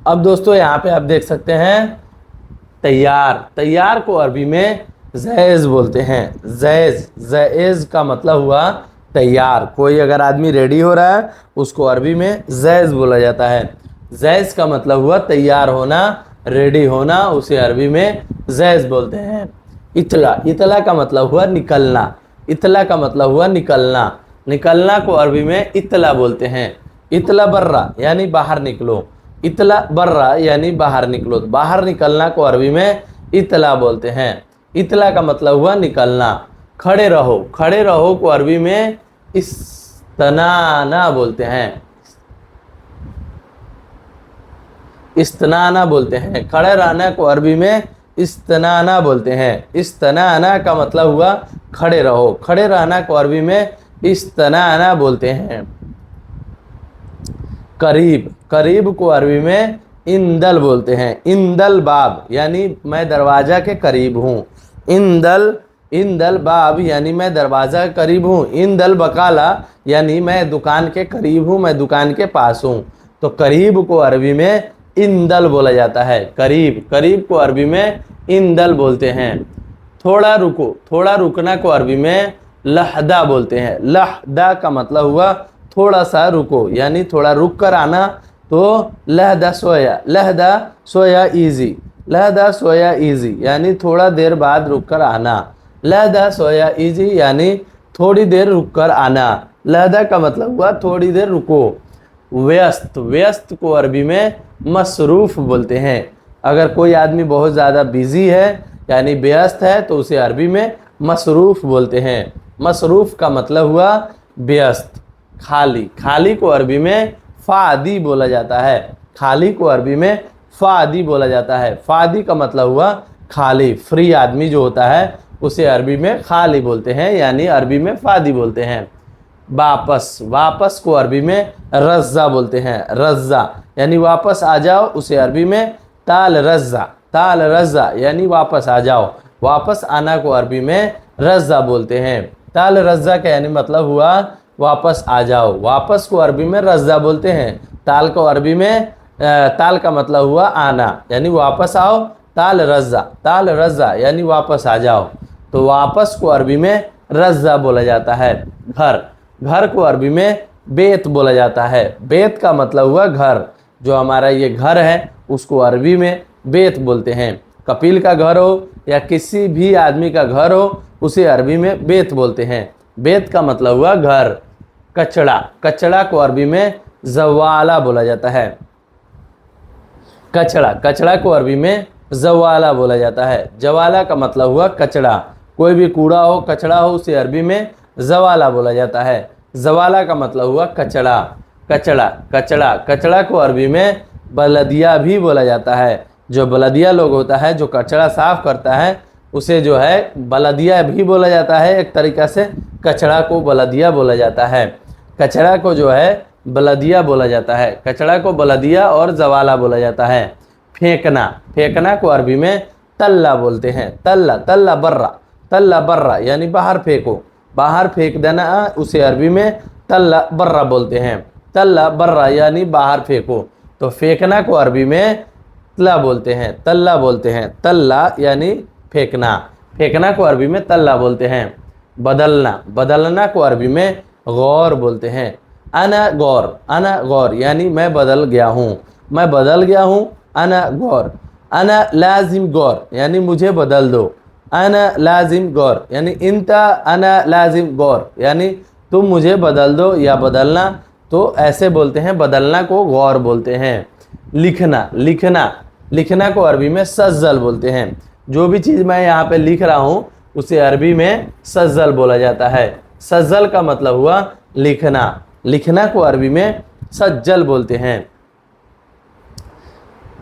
अब दोस्तों यहाँ पे आप देख सकते हैं तैयार। तैयार को अरबी में जैज़ बोलते हैं। जैज़, जैज़ का मतलब हुआ तैयार। कोई अगर आदमी रेडी हो रहा है उसको अरबी में जैज़ बोला जाता है। जैज़ का मतलब हुआ तैयार होना, रेडी होना, उसे अरबी में जैज़ बोलते हैं। इतला, इतला का मतलब हुआ निकलना। इतला का मतलब हुआ निकलना। निकलना को अरबी में इतला बोलते हैं। इतला बर्रा यानी बाहर निकलो। इतला बर्रा यानी बाहर निकलो। बाहर निकलना को अरबी में इतला बोलते हैं। इतला का मतलब हुआ निकलना। खड़े रहो, खड़े रहो को अरबी में इस्तनाना बोलते हैं। इस्तनाना बोलते हैं। खड़े रहना को अरबी में इस्तनाना बोलते हैं। इस्तनाना का मतलब हुआ खड़े रहो। खड़े रहना को अरबी में इस्तनाना बोलते हैं। करीब, करीब को अरबी में इंदल बोलते हैं। इंदल बाब यानी मैं दरवाजा के करीब हूँ। इंदल, इंदल बाब यानी मैं दरवाजा के करीब हूँ। इंदल बकाला यानी मैं दुकान के करीब हूँ, मैं दुकान के पास हूँ। तो करीब को अरबी में इंदल बोला जाता है। करीब, करीब को अरबी में इंदल बोलते हैं। थोड़ा रुको, थोड़ा रुकना को अरबी में लहदा बोलते हैं। लहदा का मतलब हुआ थोड़ा सा रुको, यानी थोड़ा रुक कर आना। तो लहदा सोया, लहदा सोया इजी, लहदा सोया इजी यानी थोड़ा देर बाद रुक कर आना। लहदा सोया इजी यानी थोड़ी देर रुक कर आना। लहदा का मतलब हुआ थोड़ी देर रुको। व्यस्त, व्यस्त को अरबी में मसरूफ़ बोलते हैं। अगर कोई आदमी बहुत ज़्यादा बिजी है यानी व्यस्त है तो उसे अरबी में मसरूफ़ बोलते हैं। मसरूफ़ का मतलब हुआ व्यस्त। खाली, खाली को अरबी में फ़ादी बोला जाता है। खाली को अरबी में फ़ादी बोला जाता है। फ़ादी का मतलब हुआ खाली। फ्री आदमी जो होता है उसे अरबी में खाली बोलते हैं, यानी अरबी में फ़ादी बोलते हैं। वापस, वापस को अरबी में रज़्ज़ा बोलते हैं। रज़्ज़ा यानी वापस आ जाओ, उसे अरबी में ताल रज़्ज़ा, ताल रज़्ज़ा यानी वापस आ जाओ। वापस आना को अरबी में रज़्ज़ा बोलते हैं। ताल रज़्ज़ा का यानी मतलब हुआ वापस आ जाओ। वापस को अरबी में रज़्ज़ा बोलते हैं। ताल को अरबी में ताल का मतलब हुआ आना, यानी वापस आओ। ताल रज़्ज़ा, ताल रज़्ज़ा यानी वापस आ जाओ। तो वापस को अरबी में रज़्ज़ा बोला जाता है। घर, घर को अरबी में बेत बोला जाता है। बेत का मतलब हुआ घर। जो हमारा ये घर है उसको अरबी में बेत बोलते हैं। कपिल का घर हो या किसी भी आदमी का घर हो उसे अरबी में बेत बोलते हैं। बेत का मतलब हुआ घर। कचड़ा, कचड़ा को अरबी में जवाला बोला जाता है। कचड़ा, कचड़ा को अरबी में जवाला बोला जाता है। जवाला का मतलब हुआ कचड़ा। कोई भी कूड़ा हो, कचड़ा हो, उसे अरबी में जवाला बोला जाता है। जवाला का मतलब हुआ कचड़ा। कचड़ा, कचड़ा, कचड़ा को अरबी में बलदिया भी बोला जाता है। जो बलदिया लोग होता है, जो कचड़ा साफ करता है, उसे जो है बलदिया भी बोला जाता है। एक तरीक़ा से कचड़ा को बलदिया बोला जाता है। कचड़ा को जो है बलदिया बोला जाता है। कचड़ा को बलदिया और जवाला बोला जाता है। फेंकना, फेंकना को अरबी में तल्ला बोलते हैं। तल्ला, तल्ला बर्रा, तल्ला बर्रा यानी बाहर फेंको, बाहर फेंक देना, उसे अरबी में तल्ला बर्रा बोलते हैं। तल्ला बर्रा यानी बाहर फेंको। तो फेंकना को अरबी में तल्ला बोलते हैं, तल्ला बोलते हैं। तल्ला यानी फेंकना। फेंकना को अरबी में तल्ला बोलते हैं। बदलना, बदलना को अरबी में गौर बोलते हैं। अना गौर, अना गौर यानी मैं बदल गया हूँ, मैं बदल गया हूँ। अना गौर, अना लाजिम गौर यानी मुझे बदल दो। अना लाजिम गौर यानी इंता अना लाजिम गौर यानी तुम मुझे बदल दो या बदलना। तो ऐसे बोलते हैं। बदलना को गौर बोलते हैं। लिखना, लिखना, लिखना को अरबी में सज्जल बोलते हैं। जो भी चीज़ मैं यहाँ पे लिख रहा हूँ उसे अरबी में सज्जल बोला जाता है। सज्जल का मतलब हुआ लिखना। लिखना को अरबी में सज्जल बोलते हैं।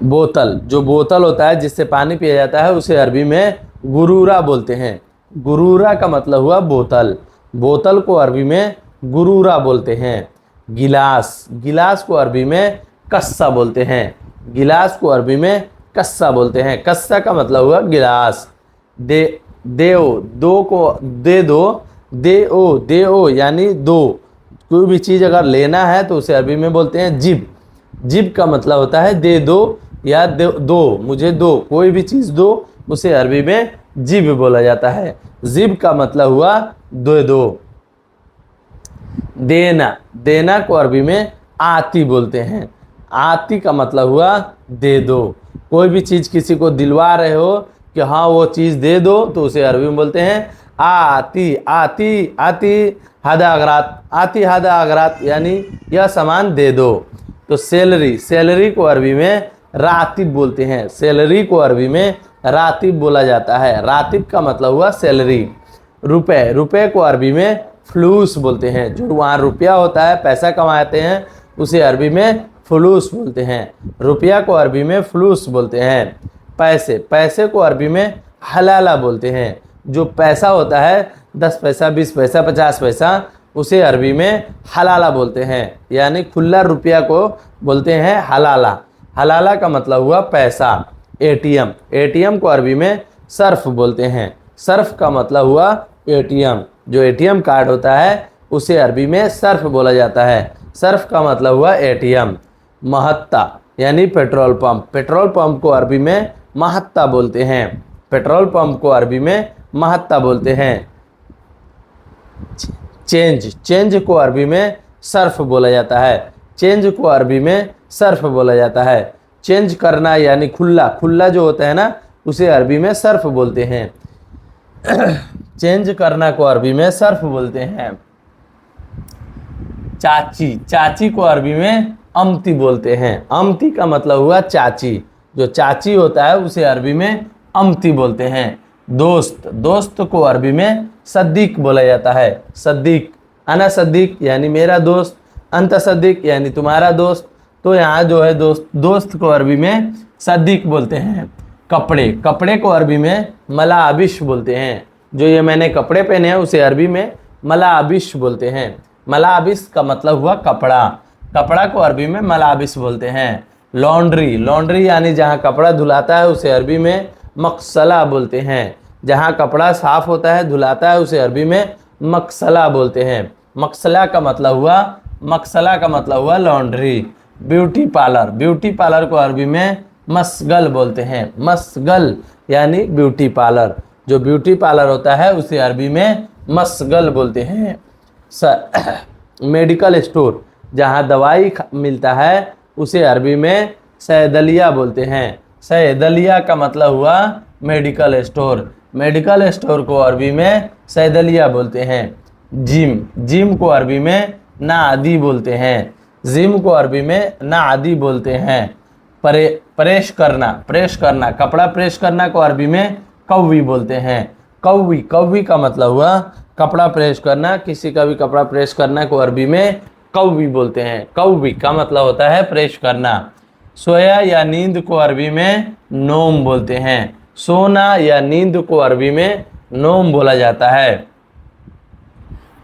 बोतल, जो बोतल होता है जिससे पानी पिया जाता है उसे अरबी में गुरूरा बोलते हैं। गुरूरा का मतलब हुआ बोतल। बोतल को अरबी में गुरूरा बोलते हैं। गिलास, गिलास को अरबी में कस्सा बोलते हैं। गिलास को अरबी में कस्सा बोलते हैं। कस्सा का मतलब हुआ गिलास। देओ, दो को दे दो, देओ, देओ यानी दो। कोई भी चीज़ अगर लेना है तो उसे अरबी में बोलते हैं जिब। जिब का मतलब होता है दे दो या दो, मुझे दो, कोई भी चीज़ दो, उसे अरबी में जिब बोला जाता है। जिब का मतलब हुआ दे दो। देना, देना को अरबी में आती बोलते हैं। आती का मतलब हुआ दे दो। कोई भी चीज़ किसी को दिलवा रहे हो कि हाँ वो चीज़ दे दो, तो उसे अरबी में बोलते हैं आती। आती आती हदा अगरात, आती हदा अगरात यानी यह सामान दे दो। तो सैलरी, सैलरी को अरबी में रातिब बोलते हैं। सैलरी को अरबी में रातिब बोला जाता है। रातिब का मतलब हुआ सैलरी। रुपए, रुपए को अरबी में फ्लूस बोलते हैं। जो वहाँ रुपया होता है, पैसा कमाते हैं, उसे अरबी में फ्लूस बोलते हैं। रुपया को अरबी में फ्लूस बोलते हैं। पैसे, पैसे को अरबी में हलाला बोलते हैं। जो पैसा होता है 10 पैसा, 20 पैसा, 50 पैसा, उसे अरबी में हलाला बोलते हैं। यानी खुला रुपया को बोलते हैं हलाला। हलाला का मतलब हुआ पैसा। एटीएम, एटीएम को अरबी में सर्फ बोलते हैं। सर्फ का मतलब हुआ एटीएम। जो एटीएम कार्ड होता है उसे अरबी में सर्फ बोला जाता है। सर्फ का मतलब हुआ एटीएम। महत्ता यानी पेट्रोल पंप, पेट्रोल पंप को अरबी में महत्ता बोलते हैं। पेट्रोल पंप को अरबी में महत्ता बोलते हैं। चेंज, चेंज को अरबी में सर्फ बोला जाता है। चेंज को अरबी में सर्फ बोला जाता है। चेंज करना यानी खुला, खुला जो होता है ना, उसे अरबी में सर्फ बोलते हैं। चेंज करना को अरबी में सर्फ बोलते हैं। चाची, चाची को अरबी में अमती बोलते हैं। अमती का मतलब हुआ चाची। जो चाची होता है उसे अरबी में अमती बोलते हैं। दोस्त, दोस्त को अरबी में सद्दीक बोला जाता है। सद्दीक, अना सद्दीक यानी मेरा दोस्त, अंत सद्दीक यानी तुम्हारा दोस्त। तो यहाँ जो है दोस्त, दोस्त को अरबी में सद्दीक बोलते हैं। कपड़े, कपड़े को अरबी में मलाबिश बोलते हैं। जो ये मैंने कपड़े पहने हैं उसे अरबी में मलाबिश बोलते हैं। मलाबिश का मतलब हुआ कपड़ा। कपड़ा को अरबी में मलाबिश बोलते हैं। लॉन्ड्री, लॉन्ड्री यानी जहाँ कपड़ा धुलाता है उसे अरबी में मकसला बोलते हैं। जहाँ कपड़ा साफ होता है, धुलाता है, उसे अरबी में मकसला बोलते हैं। मकसला का मतलब हुआ, मकसला का मतलब हुआ laundry. Beauty parlour, beauty parlour को अरबी में मसगल बोलते हैं। मसगल यानी ब्यूटी पार्लर। जो ब्यूटी पार्लर होता है उसे अरबी में मसगल बोलते हैं। मेडिकल स्टोर, जहाँ दवाई मिलता है, उसे अरबी में सैदलिया बोलते हैं। सैदलिया का मतलब हुआ मेडिकल स्टोर। मेडिकल स्टोर को अरबी में सैदलिया बोलते हैं। जिम, जिम को अरबी में नादी बोलते हैं। जिम को अरबी में नादी बोलते हैं। प्रेस करना, प्रेस करना, कपड़ा प्रेस करना को अरबी में कौवी बोलते हैं। कौवी, कौवी का मतलब हुआ कपड़ा प्रेस करना। किसी का भी कपड़ा प्रेस करना को अरबी में कौवी बोलते हैं। कौवी का मतलब होता है प्रेस करना। सोया या नींद को अरबी में नोम बोलते हैं। सोना या नींद को अरबी में नोम बोला जाता है।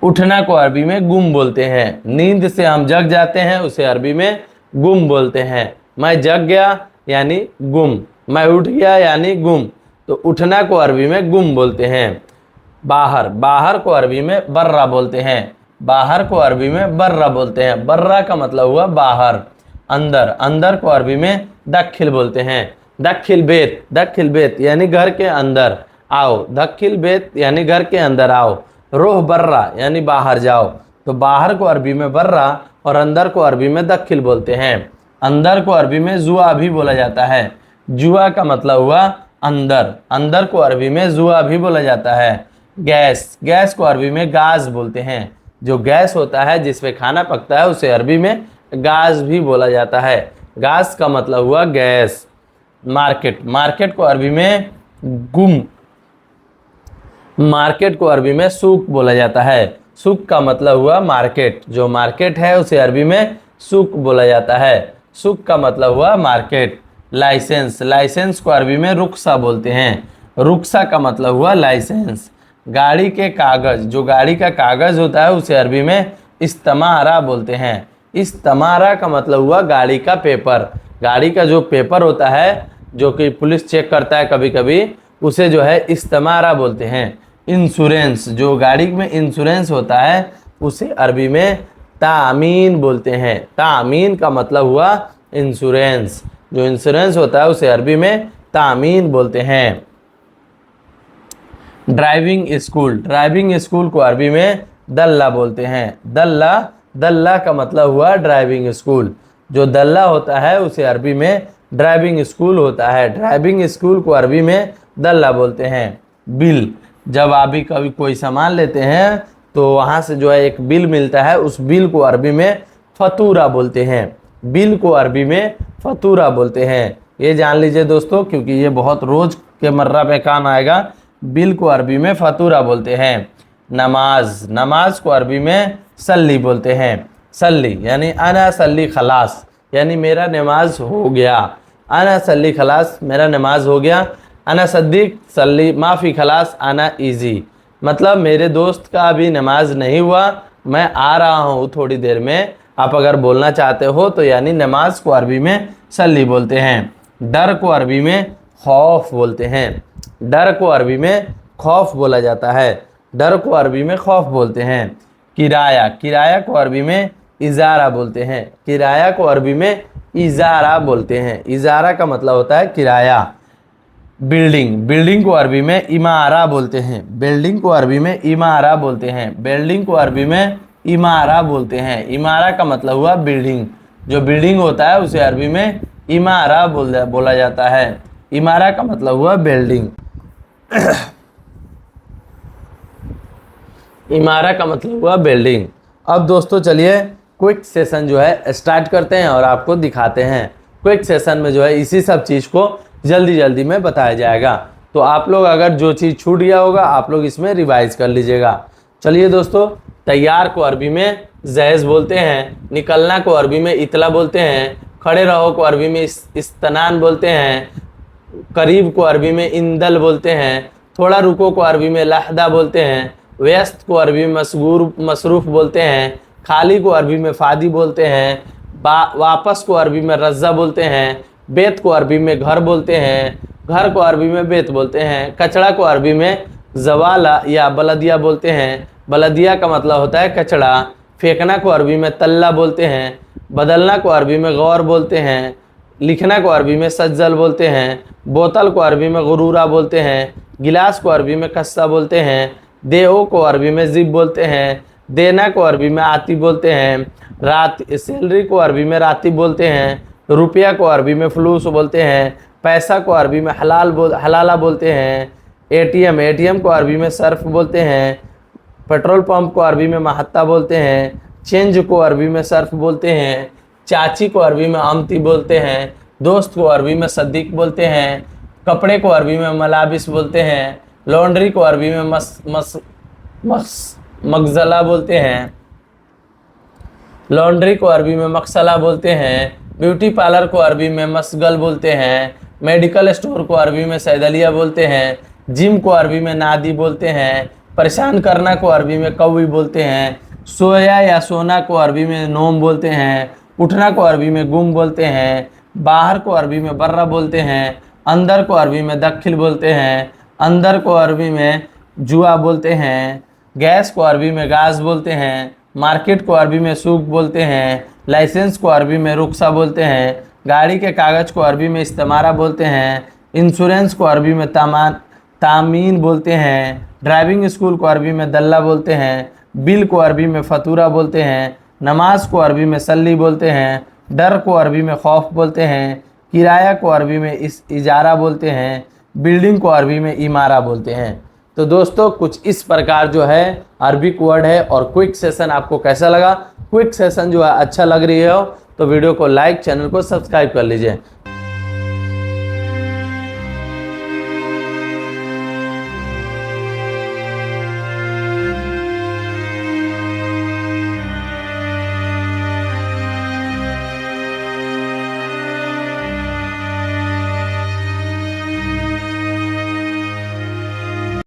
उठना को अरबी में गुम बोलते हैं। नींद से हम जग जाते हैं, उसे अरबी में गुम बोलते हैं। मैं जग गया यानी गुम, मैं उठ गया यानी गुम। तो उठना को अरबी में गुम बोलते हैं। बाहर, बाहर को अरबी में बर्रा बोलते हैं। बाहर को अरबी में बर्रा बोलते हैं। बर्रा का मतलब हुआ बाहर। अंदर, अंदर को अरबी में दखिल बोलते हैं। दखिल बेत, दखिल बेत यानी घर के अंदर आओ। दखिल बेत यानी घर के अंदर आओ। रोह बर्रा यानी बाहर जाओ। तो बाहर को अरबी में बर्रा और अंदर को अरबी में दखिल बोलते हैं। अंदर को अरबी में जुआ भी बोला जाता है। जुआ का मतलब हुआ अंदर। अंदर को अरबी में जुआ भी बोला जाता है। गैस, गैस को अरबी में गाज बोलते हैं। जो गैस होता है जिस पे खाना पकता है उसे अरबी में गाज भी बोला जाता है। गाज का मतलब हुआ गैस। मार्केट, मार्केट को अरबी में गुम, मार्केट को अरबी में सूक बोला जाता है। सूक का मतलब हुआ मार्केट। जो मार्केट है उसे अरबी में सूक बोला जाता है। सूक का मतलब हुआ मार्केट। लाइसेंस, लाइसेंस को अरबी में रुख्सा बोलते हैं। रुख्सा का मतलब हुआ लाइसेंस। गाड़ी के कागज़, जो गाड़ी का कागज़ होता है उसे अरबी में इस्तमारा बोलते हैं। इस्तमारा का मतलब हुआ गाड़ी का पेपर। गाड़ी का जो पेपर होता है, जो कि पुलिस चेक करता है कभी कभी, उसे जो है इस्तमारा बोलते हैं। इंश्योरेंस, जो गाड़ी में इंश्योरेंस होता है उसे अरबी में तामीन बोलते हैं। तामीन का मतलब हुआ इंश्योरेंस। जो इंश्योरेंस होता है उसे अरबी में तामीन बोलते हैं। ड्राइविंग स्कूल, ड्राइविंग स्कूल को अरबी में दल्ला बोलते हैं। दल्ला, दल्ला का मतलब हुआ ड्राइविंग स्कूल। जो दल्ला होता है उसे अरबी में ड्राइविंग स्कूल होता है। ड्राइविंग स्कूल को अरबी में दल्ला बोलते हैं। बिल, जब आप भी कभी कोई सामान लेते हैं तो वहाँ से जो है एक बिल मिलता है, उस बिल को अरबी में फतूरा बोलते हैं। बिल को अरबी में फतूरा बोलते हैं। ये जान लीजिए दोस्तों, क्योंकि ये बहुत रोज के मर्रा पे काम आएगा। बिल को अरबी में फतूरा बोलते हैं। नमाज, नमाज को अरबी में सल्ली बोलते हैं। सल्ली यानी अना सल्ली खलास, यानी मेरा नमाज हो गया। अना सल्ली खलास, मेरा नमाज हो गया। अना सद्दीक सल्ली माफ़ी खलास अना इजी, मतलब मेरे दोस्त का अभी नमाज नहीं हुआ, मैं आ रहा हूँ थोड़ी देर में। आप अगर बोलना चाहते हो तो यानी नमाज को अरबी में सल्ली बोलते हैं। डर को अरबी में खौफ बोलते हैं। डर को अरबी में खौफ बोला जाता है। डर को अरबी में खौफ बोलते हैं। किराया, किराया को अरबी में इजारा बोलते हैं। किराया को अरबी में इजारा बोलते हैं। इजारा का मतलब होता है किराया। बिल्डिंग, बिल्डिंग को अरबी में इमारा बोलते हैं। बिल्डिंग को अरबी में इमारा बोलते हैं। बिल्डिंग को अरबी में इमारा बोलते हैं। इमारा का मतलब हुआ बिल्डिंग। जो बिल्डिंग होता है उसे अरबी में इमारा बोला जाता है। इमारा का मतलब हुआ बिल्डिंग। इमारा का मतलब हुआ बिल्डिंग। अब दोस्तों चलिए क्विक सेशन जो है स्टार्ट करते हैं और आपको दिखाते हैं। क्विक सेशन में जो है इसी सब चीज़ को जल्दी जल्दी में बताया जाएगा। तो आप लोग अगर जो चीज़ छूट गया होगा आप लोग इसमें रिवाइज कर लीजिएगा। चलिए दोस्तों, तैयार को अरबी में जैज़ बोलते हैं। निकलना को अरबी में इतला बोलते हैं। खड़े रहो को अरबी में इस्तनान बोलते हैं। करीब को अरबी में इंदल बोलते हैं। थोड़ा रुको को अरबी में लहदा बोलते हैं। व्यस्त को अरबी में मसरूफ़ बोलते हैं। खाली को अरबी में फ़ादी बोलते हैं। वापस को अरबी में रज़्ज़ा बोलते हैं। बेत को अरबी में घर बोलते हैं। घर को अरबी में बेत बोलते हैं। कचड़ा को अरबी में जवाला या बलदिया बोलते हैं। बलदिया का मतलब होता है कचड़ा। फेंकना को अरबी में तल्ला बोलते हैं। बदलना को अरबी में गौर बोलते हैं। लिखना को अरबी में सज्जल बोलते हैं। बोतल को अरबी में गुरूरा बोलते हैं। गिलास को अरबी में कस्सा बोलते हैं। देहो को अरबी में जिब बोलते हैं। देना को अरबी में आती बोलते हैं। रात सैलरी को अरबी में राती बोलते हैं। रुपया को अरबी में फलूस बोलते हैं। पैसा को अरबी में हलाला बोलते हैं। एटीएम, एटीएम को अरबी में सर्फ बोलते हैं। पेट्रोल पंप को अरबी में महत्ता बोलते हैं। चेंज को अरबी में सर्फ बोलते हैं। चाची को अरबी में आमती बोलते हैं। दोस्त को अरबी में सद्दीक बोलते हैं। कपड़े को अरबी में मलाबिस बोलते हैं। लॉन्ड्री को अरबी में मगजला बोलते हैं। लॉन्ड्री को अरबी में मकसला बोलते हैं। ब्यूटी पार्लर को अरबी में मसगल बोलते हैं। मेडिकल स्टोर को अरबी में सैदलिया बोलते हैं। जिम को अरबी में नादी बोलते हैं। परेशान करना को अरबी में कौवी बोलते हैं। सोया या सोना को अरबी में नोम बोलते हैं। उठना को अरबी में गुम बोलते हैं। बाहर को अरबी में बर्रा बोलते हैं। अंदर को अरबी में दखिल बोलते हैं। अंदर को अरबी में जुआ बोलते हैं। गैस को अरबी में गाज बोलते हैं। मार्केट को अरबी में सूक बोलते हैं। लाइसेंस को अरबी में रुख्सा बोलते हैं। गाड़ी के कागज़ को अरबी में इस्तेमारा बोलते हैं। इंश्योरेंस को अरबी में तामीन बोलते हैं। ड्राइविंग स्कूल को अरबी में दल्ला बोलते हैं। बिल को अरबी में फतूरा बोलते हैं। नमाज को अरबी में सल्ली बोलते हैं। डर को अरबी में खौफ बोलते हैं। किराया को अरबी में इजारा बोलते हैं। बिल्डिंग को अरबी में इमारा बोलते हैं। तो दोस्तों कुछ इस प्रकार जो है अरबिक वर्ड है। और क्विक सेशन आपको कैसा लगा? क्विक सेशन जो है अच्छा लग रही हो तो वीडियो को लाइक, चैनल को सब्सक्राइब कर लीजिए।